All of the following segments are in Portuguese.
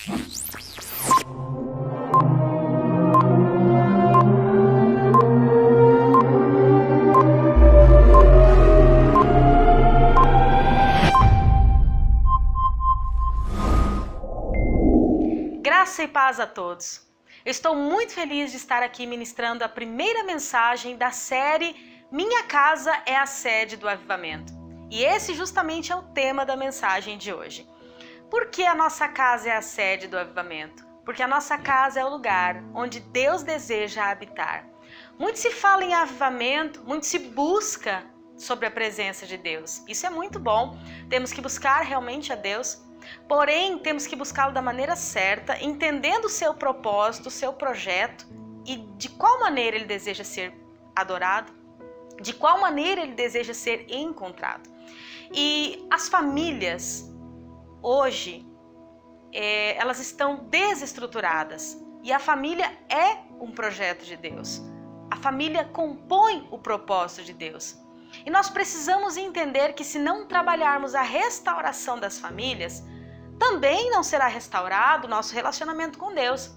Graça e paz a todos. Eu estou muito feliz de estar aqui ministrando a primeira mensagem da série Minha Casa é a Sede do Avivamento. E esse justamente é o tema da mensagem de hoje. Por que a nossa casa é a sede do avivamento? Porque a nossa casa é o lugar onde Deus deseja habitar. Muito se fala em avivamento, muito se busca sobre a presença de Deus. Isso é muito bom, temos que buscar realmente a Deus. Porém, temos que buscá-lo da maneira certa, entendendo o seu propósito, o seu projeto e de qual maneira ele deseja ser adorado, de qual maneira ele deseja ser encontrado. E as famílias, hoje, elas estão desestruturadas e a família é um projeto de Deus. A família compõe o propósito de Deus. E nós precisamos entender que se não trabalharmos a restauração das famílias, também não será restaurado o nosso relacionamento com Deus.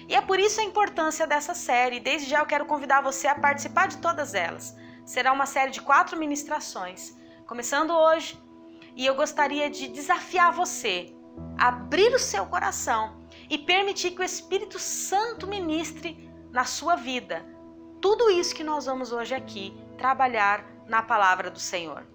E é por isso a importância dessa série. Desde já eu quero convidar você a participar de todas elas. Será uma série de 4 ministrações, começando hoje. E eu gostaria de desafiar você a abrir o seu coração e permitir que o Espírito Santo ministre na sua vida tudo isso que nós vamos hoje aqui trabalhar na palavra do Senhor.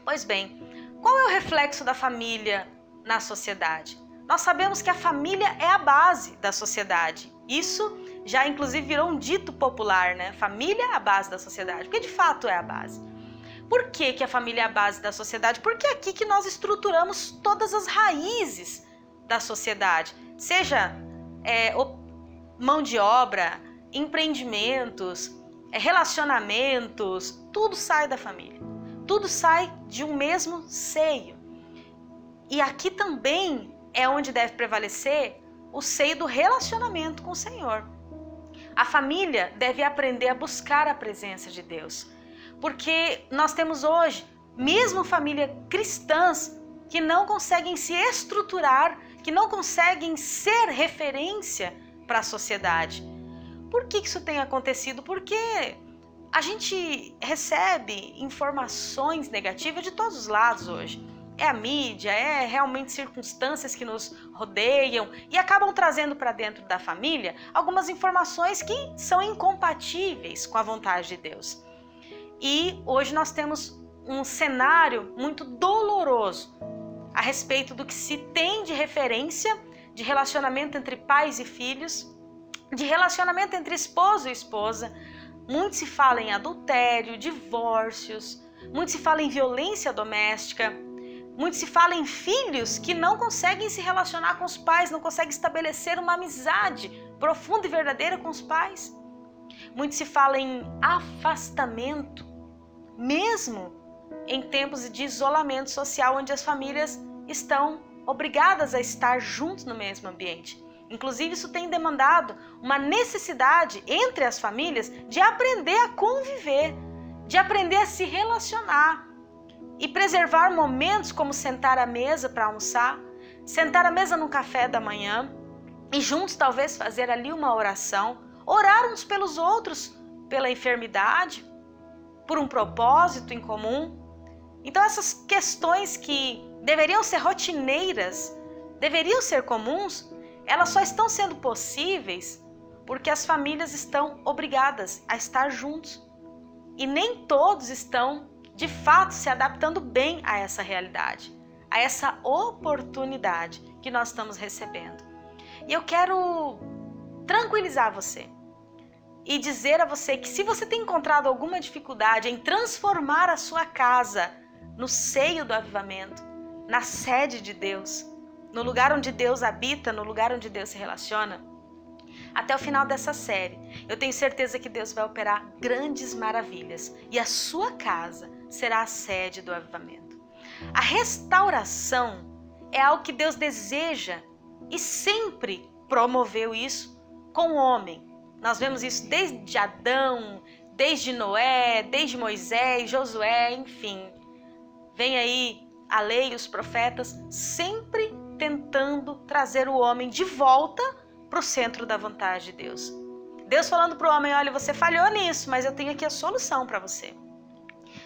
Pois bem, qual é o reflexo da família na sociedade? Nós sabemos que a família é a base da sociedade. Isso já inclusive virou um dito popular, né? Família é a base da sociedade, porque de fato é a base. Por que a família é a base da sociedade? Porque é aqui que nós estruturamos todas as raízes da sociedade. Seja mão de obra, empreendimentos, relacionamentos, tudo sai da família. Tudo sai de um mesmo seio. E aqui também é onde deve prevalecer o seio do relacionamento com o Senhor. A família deve aprender a buscar a presença de Deus. Porque nós temos hoje, mesmo famílias cristãs, que não conseguem se estruturar, que não conseguem ser referência para a sociedade. Por que isso tem acontecido? Porque a gente recebe informações negativas de todos os lados hoje. É a mídia, é realmente circunstâncias que nos rodeiam e acabam trazendo para dentro da família algumas informações que são incompatíveis com a vontade de Deus. E hoje nós temos um cenário muito doloroso a respeito do que se tem de referência de relacionamento entre pais e filhos, de relacionamento entre esposo e esposa. Muito se fala em adultério, divórcios, muito se fala em violência doméstica, muito se fala em filhos que não conseguem se relacionar com os pais, não conseguem estabelecer uma amizade profunda e verdadeira com os pais. Muito se fala em afastamento, mesmo em tempos de isolamento social, onde as famílias estão obrigadas a estar juntos no mesmo ambiente. Inclusive, isso tem demandado uma necessidade entre as famílias de aprender a conviver, de aprender a se relacionar e preservar momentos como sentar à mesa para almoçar, sentar à mesa no café da manhã e juntos talvez fazer ali uma oração, orar uns pelos outros, pela enfermidade, por um propósito em comum. Então essas questões que deveriam ser rotineiras, deveriam ser comuns, elas só estão sendo possíveis porque as famílias estão obrigadas a estar juntos. E nem todos estão, de fato, se adaptando bem a essa realidade, a essa oportunidade que nós estamos recebendo. E eu quero tranquilizar você e dizer a você que se você tem encontrado alguma dificuldade em transformar a sua casa no seio do avivamento, na sede de Deus, no lugar onde Deus habita, no lugar onde Deus se relaciona, até o final dessa série, eu tenho certeza que Deus vai operar grandes maravilhas e a sua casa será a sede do avivamento. A restauração é algo que Deus deseja e sempre promoveu isso com o homem. Nós vemos isso desde Adão, desde Noé, desde Moisés, Josué, enfim. Vem aí a lei e os profetas, sempre tentando trazer o homem de volta para o centro da vontade de Deus. Deus falando para o homem, olha, você falhou nisso, mas eu tenho aqui a solução para você.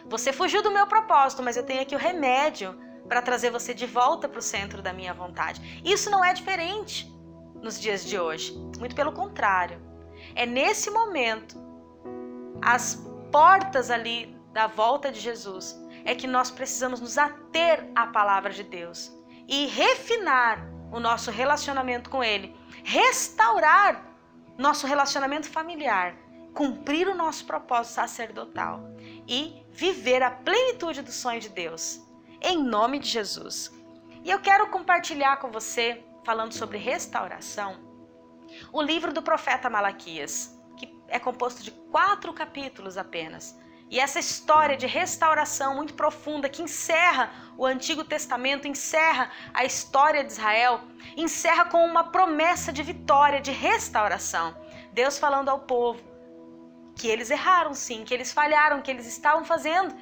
Você fugiu do meu propósito, mas eu tenho aqui o remédio para trazer você de volta para o centro da minha vontade. Isso não é diferente nos dias de hoje, muito pelo contrário. É nesse momento, as portas ali da volta de Jesus, é que nós precisamos nos ater à palavra de Deus e refinar o nosso relacionamento com Ele, restaurar nosso relacionamento familiar, cumprir o nosso propósito sacerdotal e viver a plenitude do sonho de Deus, em nome de Jesus. E eu quero compartilhar com você, falando sobre restauração, o livro do profeta Malaquias, que é composto de 4 capítulos apenas. E essa história de restauração muito profunda que encerra o Antigo Testamento, encerra a história de Israel, encerra com uma promessa de vitória, de restauração. Deus falando ao povo que eles erraram sim, que eles falharam, que eles estavam fazendo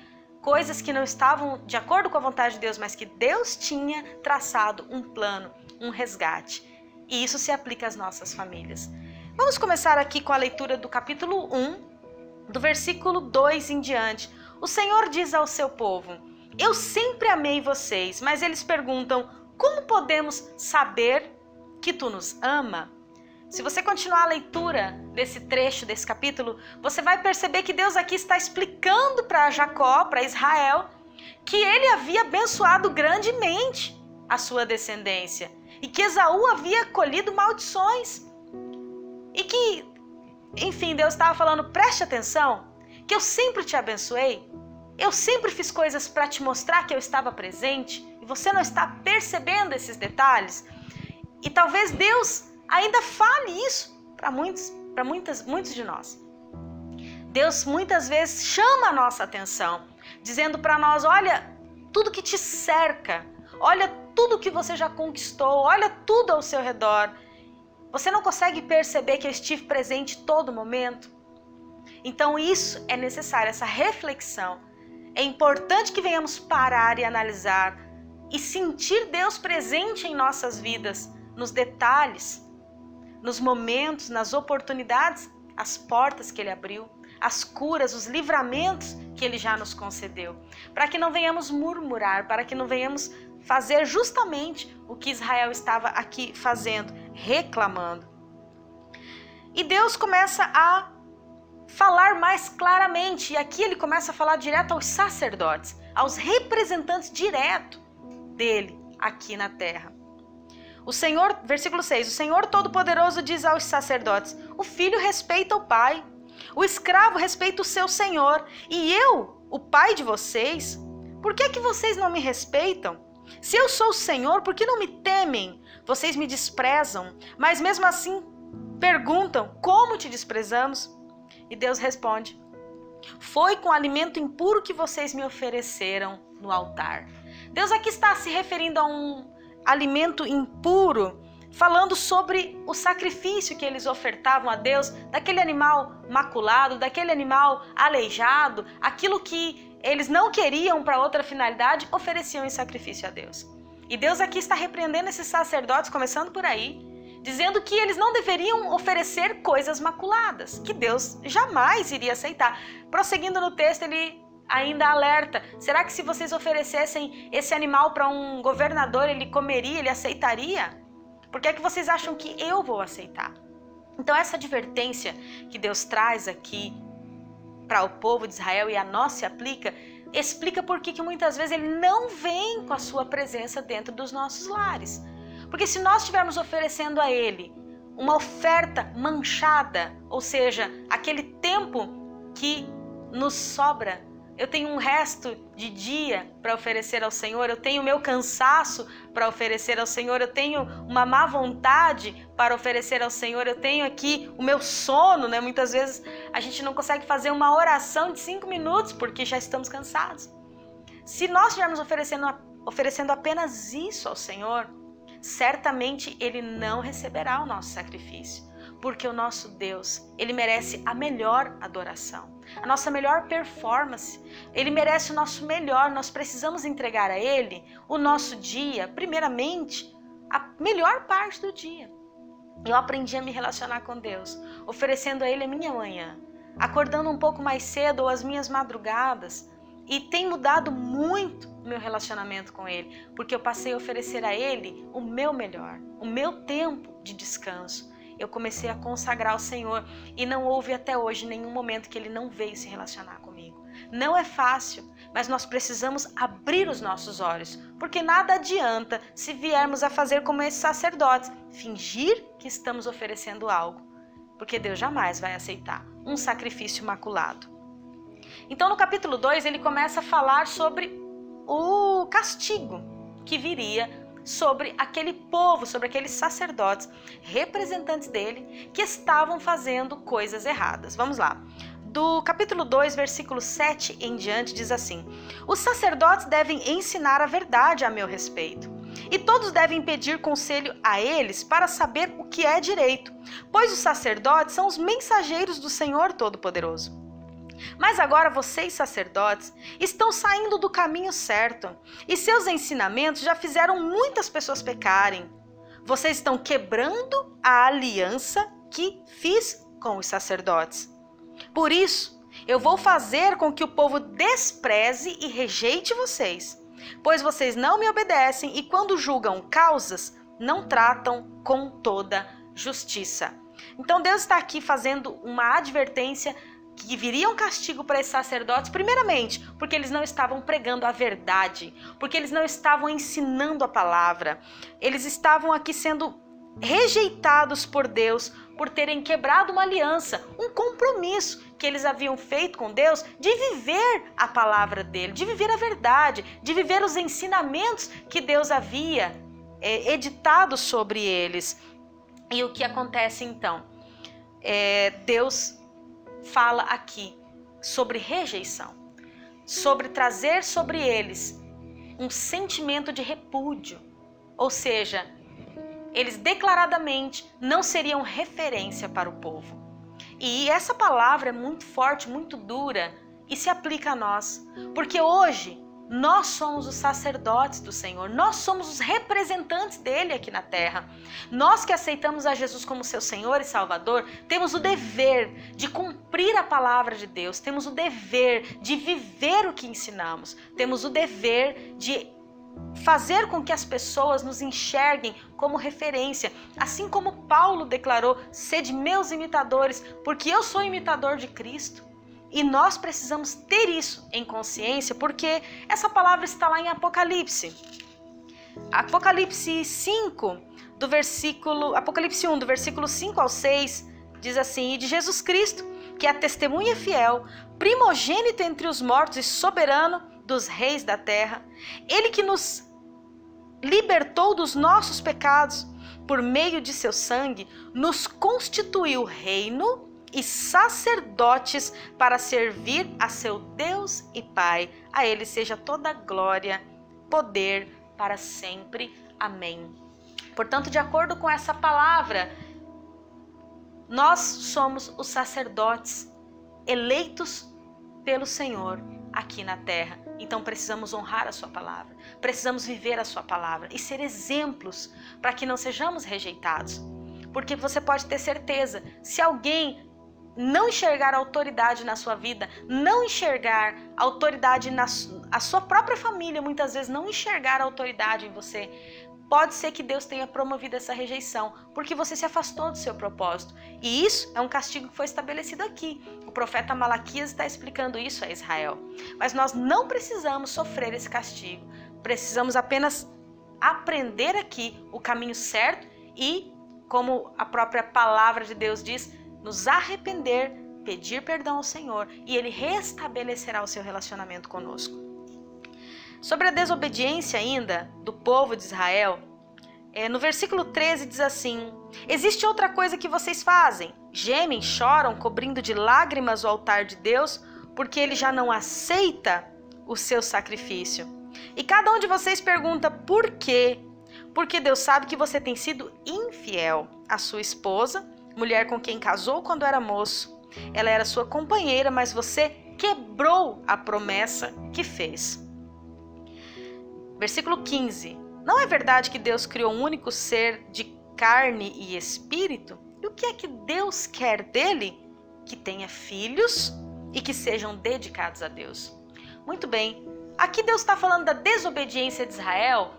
coisas que não estavam de acordo com a vontade de Deus, mas que Deus tinha traçado um plano, um resgate. E isso se aplica às nossas famílias. Vamos começar aqui com a leitura do capítulo 1, do versículo 2 em diante. O Senhor diz ao seu povo, eu sempre amei vocês, mas eles perguntam, como podemos saber que tu nos ama? Se você continuar a leitura desse trecho, desse capítulo, você vai perceber que Deus aqui está explicando para Jacó, para Israel, que ele havia abençoado grandemente a sua descendência e que Esaú havia colhido maldições. E que, enfim, Deus estava falando, preste atenção, que eu sempre te abençoei, eu sempre fiz coisas para te mostrar que eu estava presente e você não está percebendo esses detalhes. E talvez Deus ainda fale isso para muitos de nós. Deus muitas vezes chama a nossa atenção, dizendo para nós, olha tudo que te cerca, olha tudo que você já conquistou, olha tudo ao seu redor. Você não consegue perceber que eu estive presente todo momento? Então isso é necessário, essa reflexão. É importante que venhamos parar e analisar e sentir Deus presente em nossas vidas, nos detalhes, nos momentos, nas oportunidades, as portas que Ele abriu, as curas, os livramentos que Ele já nos concedeu, para que não venhamos murmurar, para que não venhamos fazer justamente o que Israel estava aqui fazendo, reclamando. E Deus começa a falar mais claramente, e aqui Ele começa a falar direto aos sacerdotes, aos representantes direto dele aqui na terra. O Senhor, versículo 6, o Senhor Todo-Poderoso diz aos sacerdotes, o filho respeita o pai, o escravo respeita o seu senhor, e eu, o pai de vocês, por que que vocês não me respeitam? Se eu sou o Senhor, por que não me temem? Vocês me desprezam, mas mesmo assim perguntam, como te desprezamos? E Deus responde, foi com alimento impuro que vocês me ofereceram no altar. Deus aqui está se referindo a um alimento impuro, falando sobre o sacrifício que eles ofertavam a Deus, daquele animal maculado, daquele animal aleijado, aquilo que eles não queriam para outra finalidade, ofereciam em sacrifício a Deus. E Deus aqui está repreendendo esses sacerdotes, começando por aí, dizendo que eles não deveriam oferecer coisas maculadas, que Deus jamais iria aceitar. Prosseguindo no texto, ele ainda alerta, será que se vocês oferecessem esse animal para um governador, ele comeria, ele aceitaria? Por que é que vocês acham que eu vou aceitar? Então essa advertência que Deus traz aqui para o povo de Israel e a nós se aplica, explica por que muitas vezes ele não vem com a sua presença dentro dos nossos lares. Porque se nós estivermos oferecendo a ele uma oferta manchada, ou seja, aquele tempo que nos sobra, eu tenho um resto de dia para oferecer ao Senhor, eu tenho o meu cansaço para oferecer ao Senhor, eu tenho uma má vontade para oferecer ao Senhor, eu tenho aqui o meu sono, né? Muitas vezes a gente não consegue fazer uma oração de 5 minutos porque já estamos cansados. Se nós estivermos oferecendo apenas isso ao Senhor, certamente Ele não receberá o nosso sacrifício, porque o nosso Deus, Ele merece a melhor adoração, a nossa melhor performance, Ele merece o nosso melhor. Nós precisamos entregar a Ele o nosso dia, primeiramente, a melhor parte do dia. Eu aprendi a me relacionar com Deus, oferecendo a Ele a minha manhã, acordando um pouco mais cedo ou as minhas madrugadas. E tem mudado muito o meu relacionamento com Ele, porque eu passei a oferecer a Ele o meu melhor, o meu tempo de descanso. Eu comecei a consagrar ao Senhor e não houve até hoje nenhum momento que Ele não veio se relacionar comigo. Não é fácil, mas nós precisamos abrir os nossos olhos, porque nada adianta se viermos a fazer como esses sacerdotes, fingir que estamos oferecendo algo, porque Deus jamais vai aceitar um sacrifício imaculado. Então no capítulo 2 ele começa a falar sobre o castigo que viria sobre aquele povo, sobre aqueles sacerdotes, representantes dele, que estavam fazendo coisas erradas. Vamos lá. Do capítulo 2, versículo 7 em diante, diz assim: os sacerdotes devem ensinar a verdade a meu respeito, e todos devem pedir conselho a eles para saber o que é direito, pois os sacerdotes são os mensageiros do Senhor Todo-Poderoso. Mas agora vocês, sacerdotes, estão saindo do caminho certo, e seus ensinamentos já fizeram muitas pessoas pecarem. Vocês estão quebrando a aliança que fiz com os sacerdotes. Por isso, eu vou fazer com que o povo despreze e rejeite vocês, pois vocês não me obedecem e quando julgam causas, não tratam com toda justiça. Então Deus está aqui fazendo uma advertência que viria um castigo para esses sacerdotes, primeiramente, porque eles não estavam pregando a verdade, porque eles não estavam ensinando a palavra. Eles estavam aqui sendo rejeitados por Deus, por terem quebrado uma aliança, um compromisso que eles haviam feito com Deus de viver a palavra dele, de viver a verdade, de viver os ensinamentos que Deus havia editado sobre eles. E o que acontece então? Deus fala aqui sobre rejeição, sobre trazer sobre eles um sentimento de repúdio, ou seja, eles declaradamente não seriam referência para o povo. E essa palavra é muito forte, muito dura e se aplica a nós, porque hoje nós somos os sacerdotes do Senhor, nós somos os representantes dele aqui na terra. Nós que aceitamos a Jesus como seu Senhor e Salvador, temos o dever de cumprir a palavra de Deus, temos o dever de viver o que ensinamos, temos o dever de fazer com que as pessoas nos enxerguem como referência, assim como Paulo declarou: sede meus imitadores, porque eu sou imitador de Cristo. E nós precisamos ter isso em consciência, porque essa palavra está lá em Apocalipse. Apocalipse 1, do versículo 5 ao 6, diz assim: e de Jesus Cristo, que é a testemunha fiel, primogênito entre os mortos e soberano dos reis da terra, ele que nos libertou dos nossos pecados, por meio de seu sangue, nos constituiu reino e sacerdotes para servir a seu Deus e Pai. A ele seja toda glória, poder para sempre. Amém. Portanto, de acordo com essa palavra, nós somos os sacerdotes eleitos pelo Senhor aqui na terra. Então precisamos honrar a sua palavra, precisamos viver a sua palavra e ser exemplos para que não sejamos rejeitados. Porque você pode ter certeza, se alguém não enxergar autoridade na sua vida, não enxergar autoridade a sua própria família, muitas vezes não enxergar autoridade em você, pode ser que Deus tenha promovido essa rejeição, porque você se afastou do seu propósito. E isso é um castigo que foi estabelecido aqui. O profeta Malaquias está explicando isso a Israel. Mas nós não precisamos sofrer esse castigo. Precisamos apenas aprender aqui o caminho certo e, como a própria palavra de Deus diz, nos arrepender, pedir perdão ao Senhor e Ele restabelecerá o seu relacionamento conosco. Sobre a desobediência ainda do povo de Israel, no versículo 13 diz assim: existe outra coisa que vocês fazem, gemem, choram, cobrindo de lágrimas o altar de Deus, porque Ele já não aceita o seu sacrifício. E cada um de vocês pergunta por quê? Porque Deus sabe que você tem sido infiel à sua esposa, mulher com quem casou quando era moço. Ela era sua companheira, mas você quebrou a promessa que fez. Versículo 15. Não é verdade que Deus criou um único ser de carne e espírito? E o que é que Deus quer dele? Que tenha filhos e que sejam dedicados a Deus. Muito bem, aqui Deus está falando da desobediência de Israel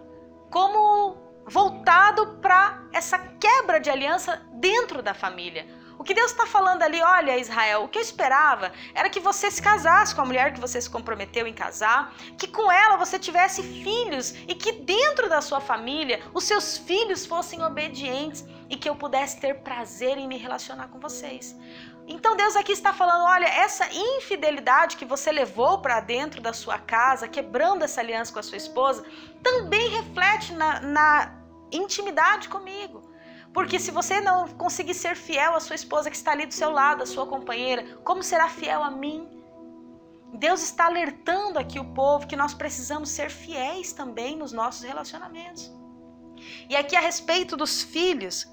como voltado para essa quebra de aliança dentro da família. O que Deus está falando ali, olha Israel, o que eu esperava era que você se casasse com a mulher que você se comprometeu em casar, que com ela você tivesse filhos e que dentro da sua família os seus filhos fossem obedientes e que eu pudesse ter prazer em me relacionar com vocês. Então Deus aqui está falando, olha, essa infidelidade que você levou para dentro da sua casa, quebrando essa aliança com a sua esposa, também reflete na intimidade comigo. Porque se você não conseguir ser fiel à sua esposa que está ali do seu lado, a sua companheira, como será fiel a mim? Deus está alertando aqui o povo que nós precisamos ser fiéis também nos nossos relacionamentos. E aqui a respeito dos filhos,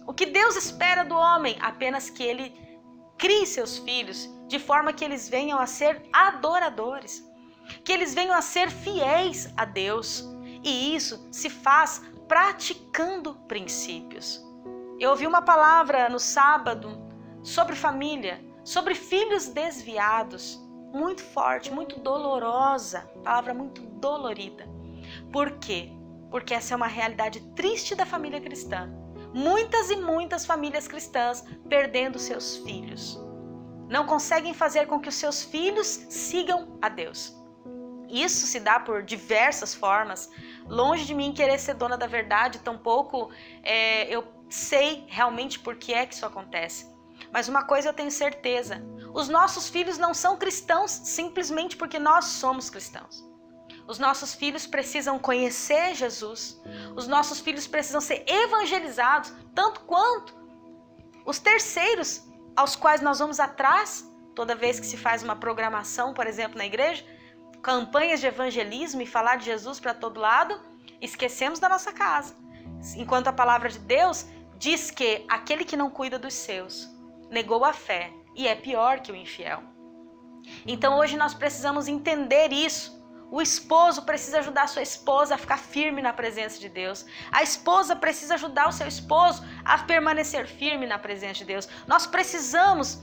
o que Deus espera do homem? Apenas que ele crie seus filhos de forma que eles venham a ser adoradores, que eles venham a ser fiéis a Deus. E isso se faz praticando princípios. Eu ouvi uma palavra no sábado sobre família, sobre filhos desviados, muito forte, muito dolorosa, palavra muito dolorida. Por quê? Porque essa é uma realidade triste da família cristã. Muitas e muitas famílias cristãs perdendo seus filhos. Não conseguem fazer com que os seus filhos sigam a Deus. Isso se dá por diversas formas. Longe de mim querer ser dona da verdade, tampouco eu sei realmente por que é que isso acontece. Mas uma coisa eu tenho certeza, os nossos filhos não são cristãos simplesmente porque nós somos cristãos. Os nossos filhos precisam conhecer Jesus, os nossos filhos precisam ser evangelizados, tanto quanto os terceiros aos quais nós vamos atrás, toda vez que se faz uma programação, por exemplo, na igreja, campanhas de evangelismo e falar de Jesus para todo lado, esquecemos da nossa casa. Enquanto a palavra de Deus diz que aquele que não cuida dos seus negou a fé e é pior que o infiel. Então hoje nós precisamos entender isso. O esposo precisa ajudar a sua esposa a ficar firme na presença de Deus. A esposa precisa ajudar o seu esposo a permanecer firme na presença de Deus. Nós precisamos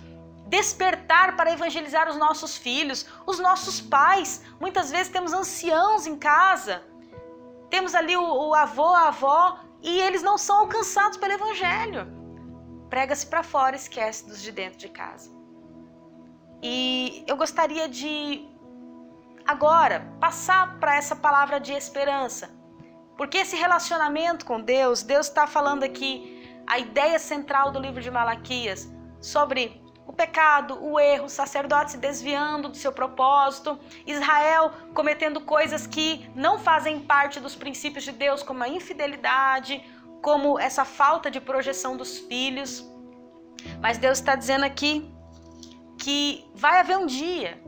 despertar para evangelizar os nossos filhos, os nossos pais. Muitas vezes temos anciãos em casa, temos ali o avô, a avó, e eles não são alcançados pelo evangelho. Prega-se para fora, esquece dos de dentro de casa. E eu gostaria de agora passar para essa palavra de esperança, porque esse relacionamento com Deus, Deus está falando aqui a ideia central do livro de Malaquias sobre o pecado, o erro, o sacerdote se desviando do seu propósito, Israel cometendo coisas que não fazem parte dos princípios de Deus, como a infidelidade, como essa falta de projeção dos filhos. Mas Deus está dizendo aqui que vai haver um dia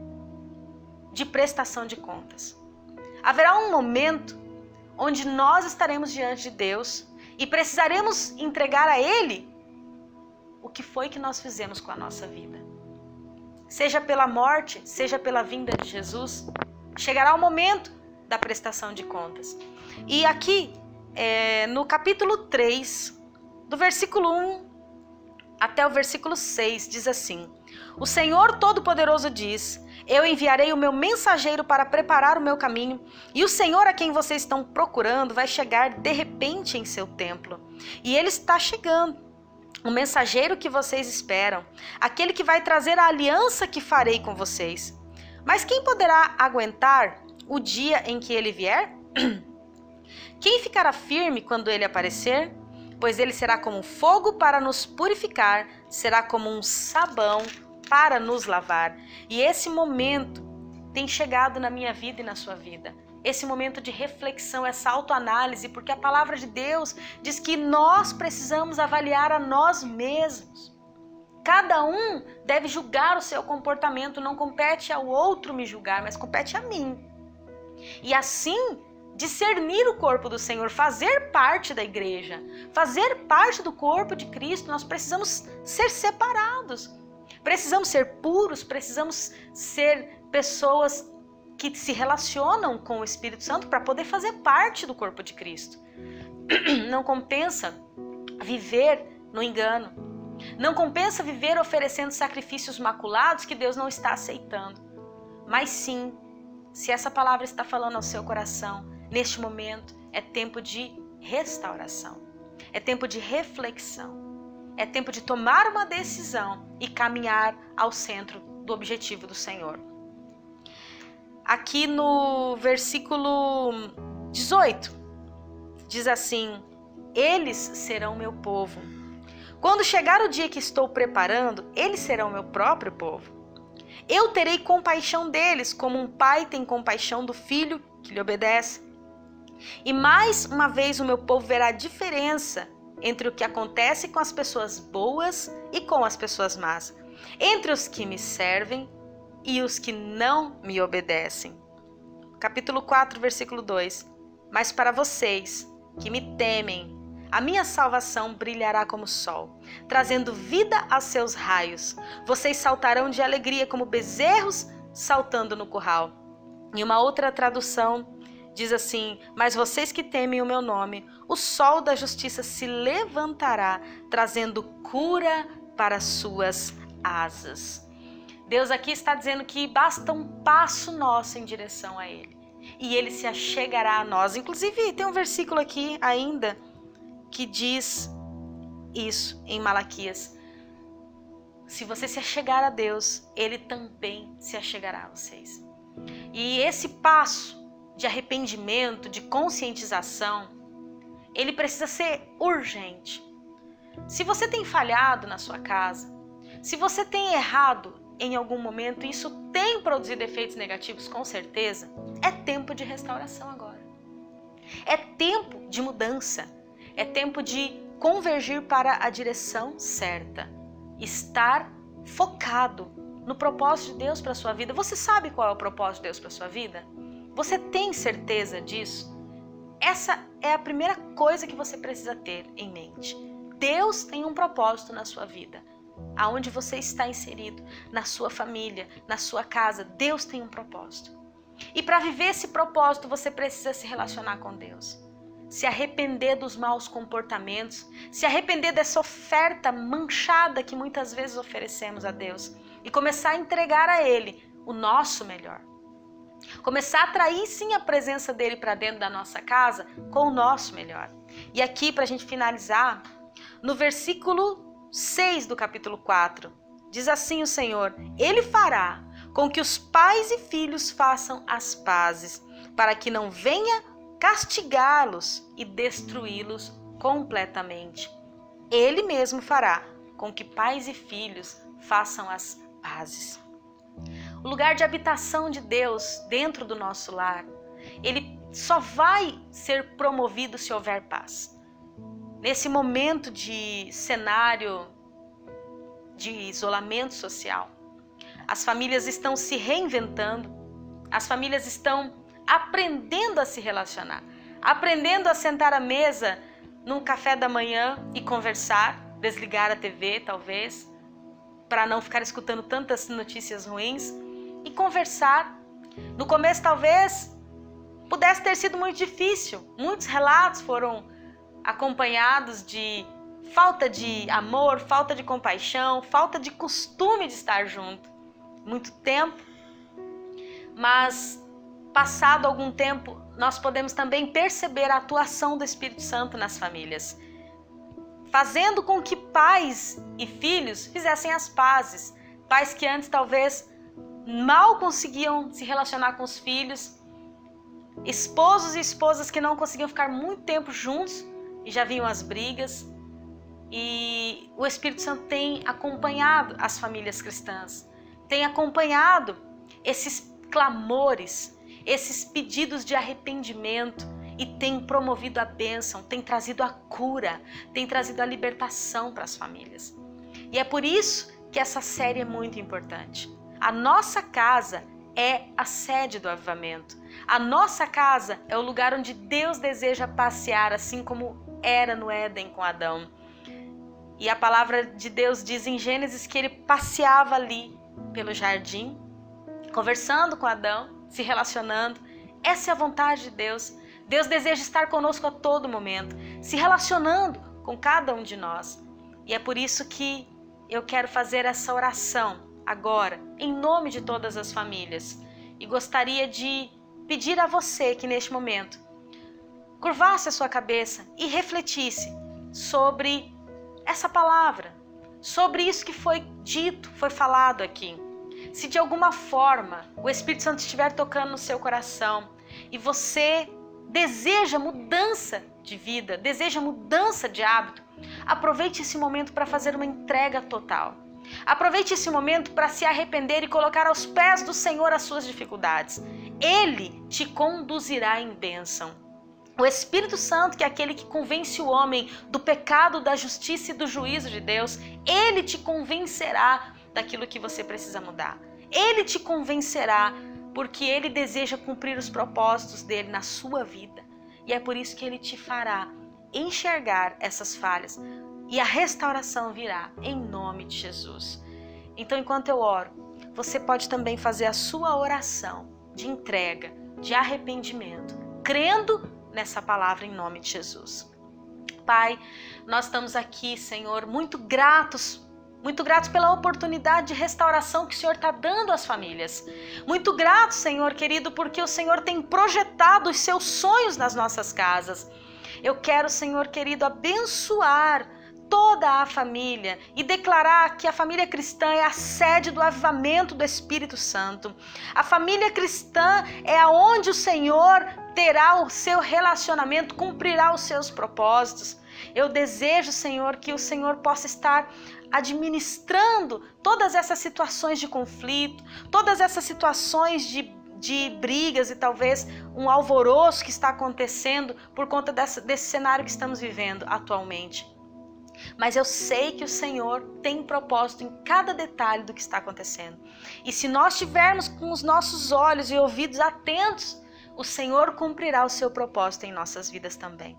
de prestação de contas. Haverá um momento onde nós estaremos diante de Deus e precisaremos entregar a Ele o que foi que nós fizemos com a nossa vida. Seja pela morte, seja pela vinda de Jesus, chegará o momento da prestação de contas. E aqui, no capítulo 3, do versículo 1 até o versículo 6, diz assim: O Senhor Todo-Poderoso diz: Eu enviarei o meu mensageiro para preparar o meu caminho, e o Senhor a quem vocês estão procurando vai chegar de repente em seu templo. E ele está chegando. O mensageiro que vocês esperam, aquele que vai trazer a aliança que farei com vocês. Mas quem poderá aguentar o dia em que ele vier? Quem ficará firme quando ele aparecer? Pois ele será como um fogo para nos purificar, será como um sabão para nos lavar. E esse momento tem chegado na minha vida e na sua vida. Esse momento de reflexão, essa autoanálise, porque a palavra de Deus diz que nós precisamos avaliar a nós mesmos. Cada um deve julgar o seu comportamento, não compete ao outro me julgar, mas compete a mim. E assim, discernir o corpo do Senhor, fazer parte da igreja, fazer parte do corpo de Cristo, nós precisamos ser separados. Precisamos ser puros, precisamos ser pessoas que se relacionam com o Espírito Santo para poder fazer parte do corpo de Cristo. Não compensa viver no engano. Não compensa viver oferecendo sacrifícios maculados que Deus não está aceitando. Mas sim, se essa palavra está falando ao seu coração, neste momento é tempo de restauração. É tempo de reflexão. É tempo de tomar uma decisão e caminhar ao centro do objetivo do Senhor. Aqui no versículo 18, diz assim: eles serão meu povo. Quando chegar o dia que estou preparando, eles serão meu próprio povo. Eu terei compaixão deles, como um pai tem compaixão do filho que lhe obedece. E mais uma vez o meu povo verá a diferença entre o que acontece com as pessoas boas e com as pessoas más, entre os que me servem e os que não me obedecem. Capítulo 4, versículo 2. Mas para vocês que me temem, a minha salvação brilhará como o sol, trazendo vida aos seus raios. Vocês saltarão de alegria como bezerros saltando no curral. Em uma outra tradução diz assim: mas vocês que temem o meu nome, o sol da justiça se levantará, trazendo cura para as suas asas. Deus aqui está dizendo que basta um passo nosso em direção a Ele, e Ele se achegará a nós. Inclusive tem um versículo aqui ainda que diz isso em Malaquias: se você se achegar a Deus, Ele também se achegará a vocês. E esse passo de arrependimento, de conscientização, ele precisa ser urgente. Se você tem falhado na sua casa, se você tem errado em algum momento, e isso tem produzido efeitos negativos, com certeza, é tempo de restauração agora. É tempo de mudança. É tempo de convergir para a direção certa. Estar focado no propósito de Deus para a sua vida. Você sabe qual é o propósito de Deus para a sua vida? Você tem certeza disso? Essa é a primeira coisa que você precisa ter em mente. Deus tem um propósito na sua vida. Aonde você está inserido, na sua família, na sua casa, Deus tem um propósito. E para viver esse propósito, você precisa se relacionar com Deus. Se arrepender dos maus comportamentos, se arrepender dessa oferta manchada que muitas vezes oferecemos a Deus e começar a entregar a Ele o nosso melhor. Começar a atrair sim a presença dele para dentro da nossa casa com o nosso melhor. E aqui, para a gente finalizar, no versículo 6 do capítulo 4, diz assim o Senhor: Ele fará com que os pais e filhos façam as pazes, para que não venha castigá-los e destruí-los completamente. Ele mesmo fará com que pais e filhos façam as pazes. O lugar de habitação de Deus dentro do nosso lar, ele só vai ser promovido se houver paz. Nesse momento de cenário de isolamento social, as famílias estão se reinventando, as famílias estão aprendendo a se relacionar, aprendendo a sentar à mesa num café da manhã e conversar, desligar a TV talvez, para não ficar escutando tantas notícias ruins, e conversar. No começo talvez pudesse ter sido muito difícil, muitos relatos foram acompanhados de falta de amor, falta de compaixão, falta de costume de estar junto, muito tempo. Mas passado algum tempo, nós podemos também perceber a atuação do Espírito Santo nas famílias, fazendo com que pais e filhos fizessem as pazes. Pais que antes talvez mal conseguiam se relacionar com os filhos, esposos e esposas que não conseguiam ficar muito tempo juntos e já vinham as brigas. E o Espírito Santo tem acompanhado as famílias cristãs, tem acompanhado esses clamores, esses pedidos de arrependimento e tem promovido a bênção, tem trazido a cura, tem trazido a libertação para as famílias. E é por isso que essa série é muito importante. A nossa casa é a sede do avivamento. A nossa casa é o lugar onde Deus deseja passear, assim como era no Éden com Adão. E a palavra de Deus diz em Gênesis que ele passeava ali pelo jardim, conversando com Adão, se relacionando. Essa é a vontade de Deus. Deus deseja estar conosco a todo momento, se relacionando com cada um de nós. E é por isso que eu quero fazer essa oração agora, em nome de todas as famílias. E gostaria de pedir a você que neste momento curvasse a sua cabeça e refletisse sobre essa palavra, sobre isso que foi dito, foi falado aqui. Se de alguma forma o Espírito Santo estiver tocando no seu coração e você deseja mudança de vida, deseja mudança de hábito, aproveite esse momento para fazer uma entrega total. Aproveite esse momento para se arrepender e colocar aos pés do Senhor as suas dificuldades. Ele te conduzirá em bênção. O Espírito Santo, que é aquele que convence o homem do pecado, da justiça e do juízo de Deus, ele te convencerá daquilo que você precisa mudar. Ele te convencerá porque ele deseja cumprir os propósitos dele na sua vida. E é por isso que ele te fará enxergar essas falhas e a restauração virá em nome de Jesus. Então, enquanto eu oro, você pode também fazer a sua oração de entrega, de arrependimento, crendo nessa palavra em nome de Jesus. Pai, nós estamos aqui, Senhor, muito gratos pela oportunidade de restauração que o Senhor está dando às famílias. Muito gratos, Senhor querido, porque o Senhor tem projetado os seus sonhos nas nossas casas. Eu quero, Senhor querido, abençoar toda a família e declarar que a família cristã é a sede do avivamento do Espírito Santo. A família cristã é aonde o Senhor terá o seu relacionamento, cumprirá os seus propósitos. Eu desejo, Senhor, que o Senhor possa estar administrando todas essas situações de conflito, todas essas situações de brigas e talvez um alvoroço que está acontecendo por conta desse cenário que estamos vivendo atualmente. Mas eu sei que o Senhor tem propósito em cada detalhe do que está acontecendo. E se nós estivermos com os nossos olhos e ouvidos atentos, o Senhor cumprirá o seu propósito em nossas vidas também.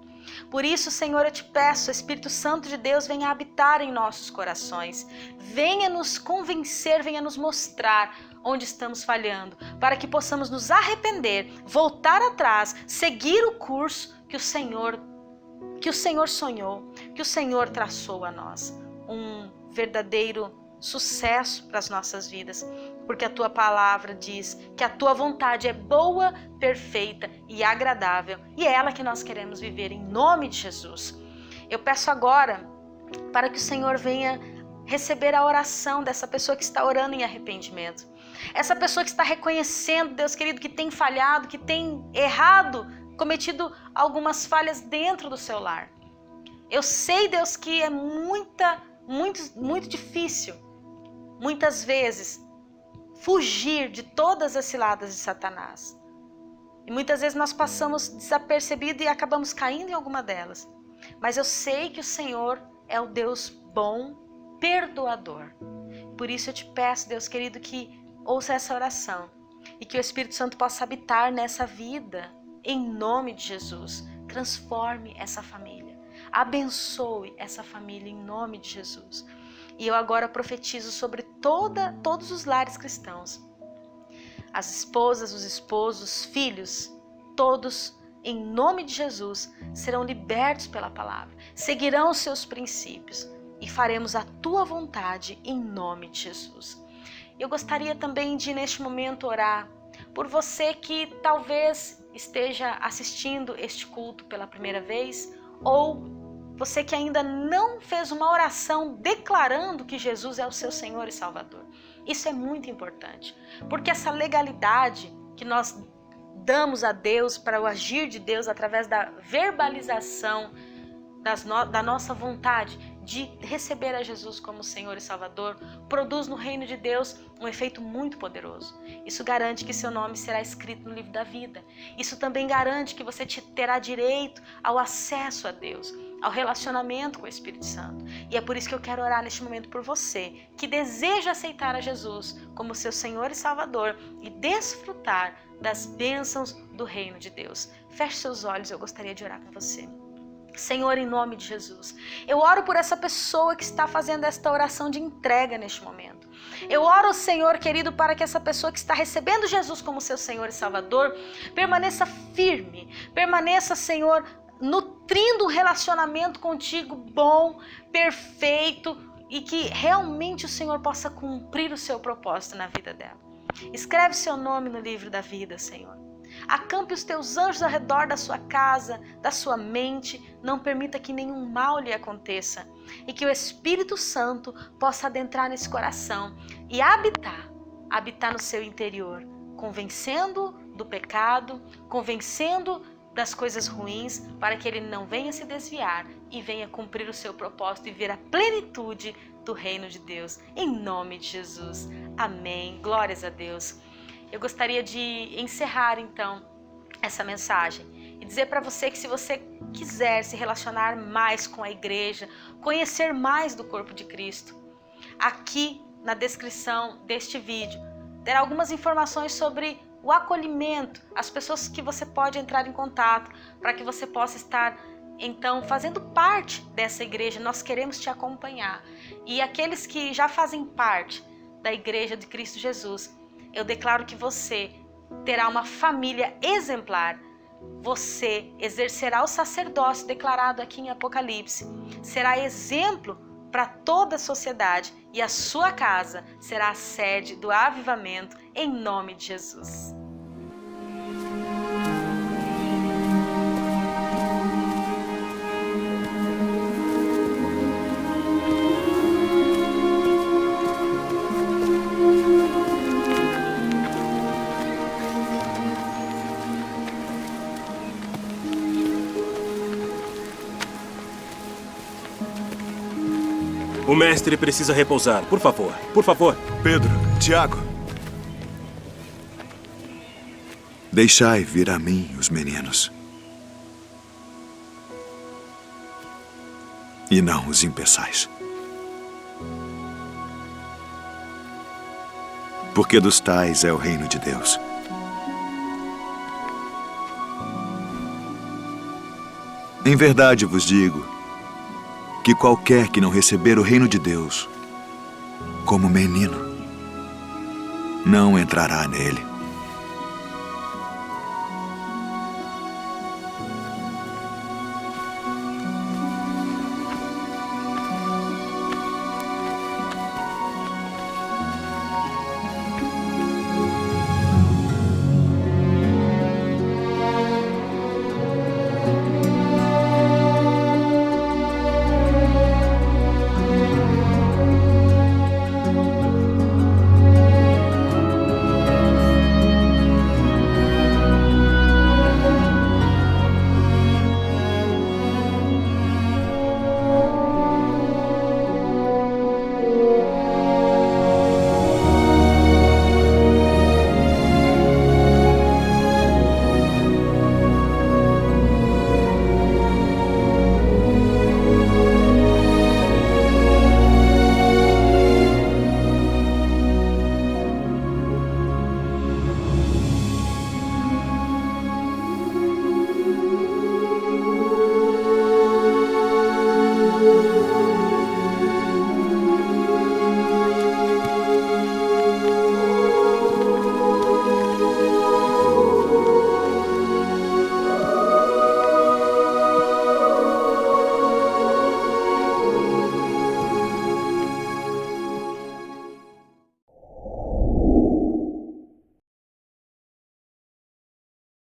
Por isso, Senhor, eu te peço, Espírito Santo de Deus, venha habitar em nossos corações. Venha nos convencer, venha nos mostrar onde estamos falhando, para que possamos nos arrepender, voltar atrás, seguir o curso que o Senhor sonhou, que o Senhor traçou a nós. Um verdadeiro sucesso para as nossas vidas, porque a tua palavra diz que a tua vontade é boa, perfeita e agradável, e é ela que nós queremos viver em nome de Jesus. Eu peço agora para que o Senhor venha receber a oração dessa pessoa que está orando em arrependimento. Essa pessoa que está reconhecendo, Deus querido, que tem falhado, que tem errado, cometido algumas falhas dentro do seu lar. Eu sei, Deus, que é muito difícil, muitas vezes, fugir de todas as ciladas de Satanás. E muitas vezes nós passamos desapercebido e acabamos caindo em alguma delas. Mas eu sei que o Senhor é o Deus bom, perdoador. Por isso eu te peço, Deus querido, que ouça essa oração e que o Espírito Santo possa habitar nessa vida, em nome de Jesus. Transforme essa família, abençoe essa família em nome de Jesus. E eu agora profetizo sobre todos os lares cristãos, as esposas, os esposos, os filhos, todos em nome de Jesus serão libertos pela palavra, seguirão os seus princípios e faremos a tua vontade em nome de Jesus. Eu gostaria também de neste momento orar por você que talvez esteja assistindo este culto pela primeira vez, ou você que ainda não fez uma oração declarando que Jesus é o seu Senhor e Salvador. Isso é muito importante, porque essa legalidade que nós damos a Deus para o agir de Deus através da verbalização da nossa vontade de receber a Jesus como Senhor e Salvador, produz no reino de Deus um efeito muito poderoso. Isso garante que seu nome será escrito no livro da vida. Isso também garante que você terá direito ao acesso a Deus, ao relacionamento com o Espírito Santo. E é por isso que eu quero orar neste momento por você, que deseja aceitar a Jesus como seu Senhor e Salvador e desfrutar das bênçãos do reino de Deus. Feche seus olhos, eu gostaria de orar com você. Senhor, em nome de Jesus, eu oro por essa pessoa que está fazendo esta oração de entrega neste momento. Eu oro, Senhor querido, para que essa pessoa que está recebendo Jesus como seu Senhor e Salvador permaneça firme, permaneça, Senhor, nutrindo um relacionamento contigo bom, perfeito, e que realmente o Senhor possa cumprir o seu propósito na vida dela. Escreve seu nome no livro da vida, Senhor. Acampe os teus anjos ao redor da sua casa, da sua mente. Não permita que nenhum mal lhe aconteça. E que o Espírito Santo possa adentrar nesse coração e habitar no seu interior, convencendo do pecado, convencendo das coisas ruins, para que ele não venha se desviar e venha cumprir o seu propósito e ver a plenitude do reino de Deus. Em nome de Jesus. Amém. Glórias a Deus. Eu gostaria de encerrar então essa mensagem e dizer para você que se você quiser se relacionar mais com a igreja, conhecer mais do corpo de Cristo, aqui na descrição deste vídeo terá algumas informações sobre o acolhimento, as pessoas que você pode entrar em contato para que você possa estar então fazendo parte dessa igreja. Nós queremos te acompanhar. E aqueles que já fazem parte da igreja de Cristo Jesus, eu declaro que você terá uma família exemplar. Você exercerá o sacerdócio declarado aqui em Apocalipse. Será exemplo para toda a sociedade e a sua casa será a sede do avivamento em nome de Jesus. O mestre precisa repousar. Por favor, por favor. Pedro, Tiago. Deixai vir a mim os meninos. E não os impeçais. Porque dos tais é o reino de Deus. Em verdade vos digo que qualquer que não receber o reino de Deus como menino, não entrará nele.